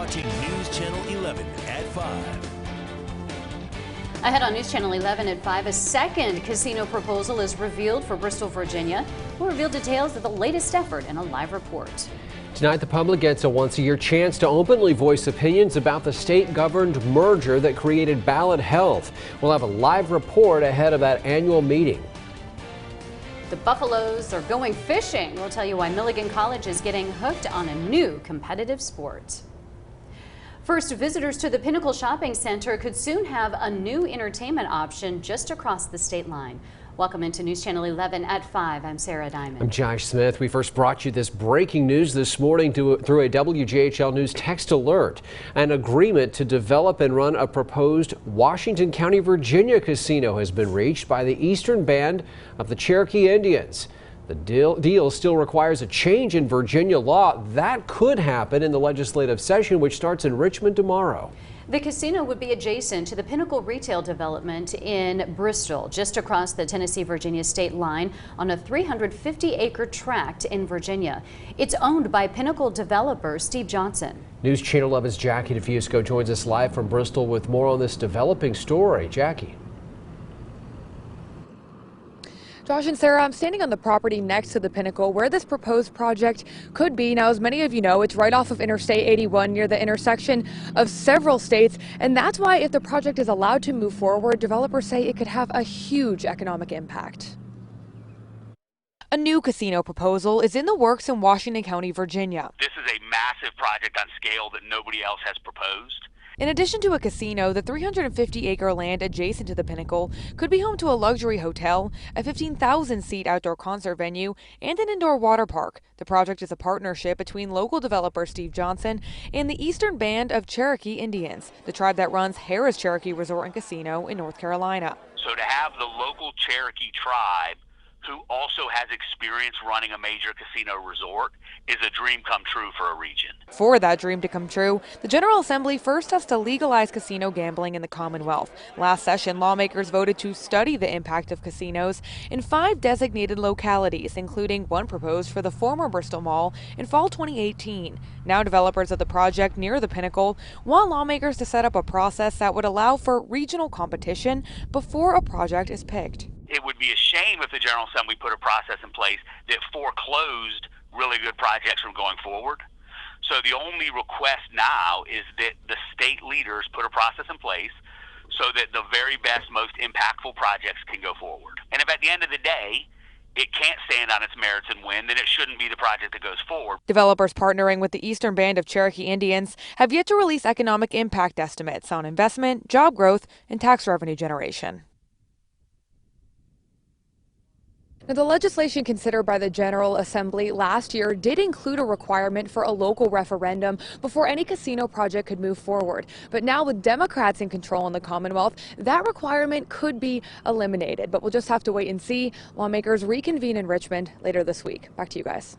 watching News Channel 11 at 5. Ahead on News Channel 11 at 5, a second casino proposal is revealed for Bristol, Virginia. We'll reveal details of the latest effort in a live report. Tonight, the public gets a once-a-year chance to openly voice opinions about the state-governed merger that created Ballot Health. We'll have a live report ahead of that annual meeting. The Buffaloes are going fishing. We'll tell you why Milligan College is getting hooked on a new competitive sport. First, visitors to the Pinnacle Shopping Center could soon have a new entertainment option just across the state line. Welcome into News Channel 11 at 5. I'm Sarah Diamond. I'm Josh Smith. We first brought you this breaking news this morning through a WJHL News text alert. An agreement to develop and run a proposed Washington County, Virginia casino has been reached by the Eastern Band of the Cherokee Indians. The deal still requires a change in Virginia law. That could happen in the legislative session, which starts in Richmond tomorrow. The casino would be adjacent to the Pinnacle retail development in Bristol, just across the Tennessee-Virginia state line on a 350-acre tract in Virginia. It's owned by Pinnacle developer Steve Johnson. News Channel 11's Jackie DeFusco joins us live from Bristol with more on this developing story. Jackie. Josh and Sarah, I'm standing on the property next to the Pinnacle where this proposed project could be. Now, as many of you know, it's right off of Interstate 81 near the intersection of several states. And that's why if the project is allowed to move forward, developers say it could have a huge economic impact. A new casino proposal is in the works in Washington County, Virginia. This is a massive project on scale that nobody else has proposed. In addition to a casino, the 350-acre land adjacent to the Pinnacle could be home to a luxury hotel, a 15,000-seat outdoor concert venue, and an indoor water park. The project is a partnership between local developer Steve Johnson and the Eastern Band of Cherokee Indians, the tribe that runs Harrah's Cherokee Resort and Casino in North Carolina. So to have the local Cherokee tribe, who also has experience running a major casino resort, is a dream come true for a region. For that dream to come true, the General Assembly first has to legalize casino gambling in the Commonwealth. Last session, lawmakers voted to study the impact of casinos in 5 designated localities, including one proposed for the former Bristol Mall in fall 2018. Now developers of the project near the Pinnacle want lawmakers to set up a process that would allow for regional competition before a project is picked. It would be a shame if the General Assembly put a process in place that foreclosed really good projects from going forward. So the only request now is that the state leaders put a process in place so that the very best, most impactful projects can go forward. And if at the end of the day, it can't stand on its merits and win, then it shouldn't be the project that goes forward. Developers partnering with the Eastern Band of Cherokee Indians have yet to release economic impact estimates on investment, job growth, and tax revenue generation. Now, the legislation considered by the General Assembly last year did include a requirement for a local referendum before any casino project could move forward. But now with Democrats in control in the Commonwealth, that requirement could be eliminated. But we'll just have to wait and see. Lawmakers reconvene in Richmond later this week. Back to you guys.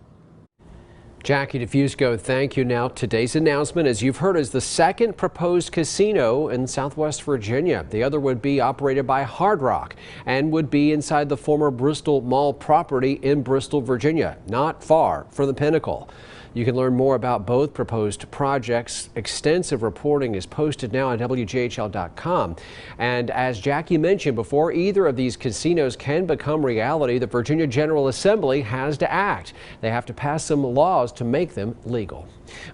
Jackie DeFusco, thank you. Now, today's announcement, as you've heard, is the second proposed casino in Southwest Virginia. The other would be operated by Hard Rock and would be inside the former Bristol Mall property in Bristol, Virginia, not far from the Pinnacle. You can learn more about both proposed projects. Extensive reporting is posted now on WJHL.com. And as Jackie mentioned before, either of these casinos can become reality. The Virginia General Assembly has to act. They have to pass some laws to make them legal.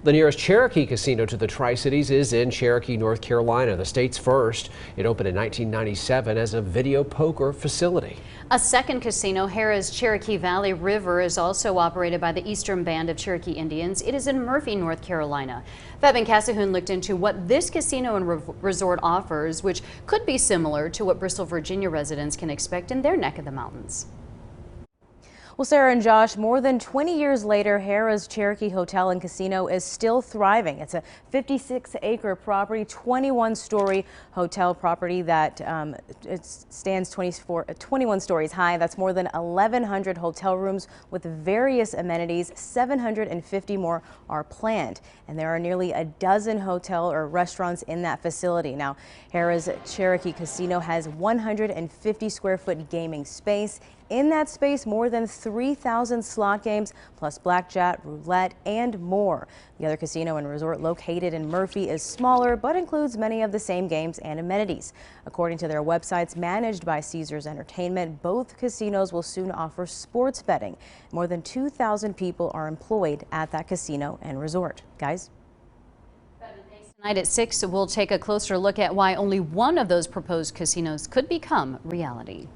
The nearest Cherokee casino to the Tri-Cities is in Cherokee, North Carolina, the state's first. It opened in 1997 as a video poker facility. A second casino, Harrah's Cherokee Valley River, is also operated by the Eastern Band of Cherokee Indians. It is in Murphy, North Carolina. Fabian Casahoon looked into what this casino and resort offers, which could be similar to what Bristol, Virginia residents can expect in their neck of the mountains. Well, Sarah and Josh, more than 20 years later, Harrah's Cherokee Hotel and Casino is still thriving. It's a 56-acre property, 21-story hotel property that it stands 21 stories high. That's more than 1,100 hotel rooms with various amenities. 750 more are planned, and there are nearly a dozen hotel or restaurants in that facility. Now, Harrah's Cherokee Casino has 150 square foot gaming space, in that space more than 3,000 slot games, plus blackjack, roulette, and more. The other casino and resort located in Murphy is smaller, but includes many of the same games and amenities. According to their websites managed by Caesars Entertainment, both casinos will soon offer sports betting. More than 2,000 people are employed at that casino and resort. Guys? Tonight at 6, we'll take a closer look at why only one of those proposed casinos could become reality.